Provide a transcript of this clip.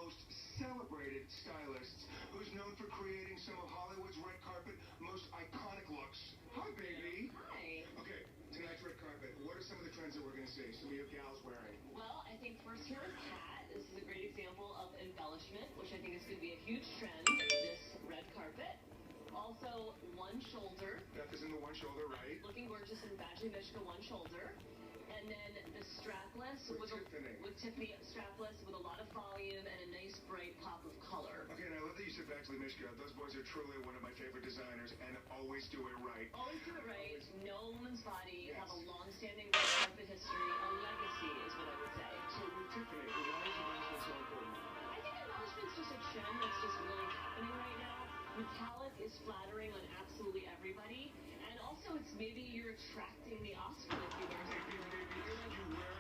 most celebrated stylists, who's known for creating some of Hollywood's red carpet most iconic looks. Hi, baby. Hi. Okay, tonight's red carpet. What are some of the trends that we're going to see? Some of your gals wearing? Well, I think first here with Kat. This is a great example of embellishment, which I think is going to be a huge trend, this red carpet. Also, one shoulder. Beth is in the one shoulder, right? Looking gorgeous in Badgie Mishka one shoulder. And then the strapless with Tiffany strapless with a lot of volume and a nice bright pop of color. Okay, and I love that you said Badgie Mishka. Those boys are truly one of my favorite designers and always do it right. Always do it right. No woman's body. Yes. Have a long-standing red carpet history. A legacy is what I would say. So with Tiffany, why is embellishment so important? I think embellishment's just a trend that's just really happening right now. Metallic is flattering on absolutely everybody. And also, it's maybe you're attracting the Oscar if you wear something. You wear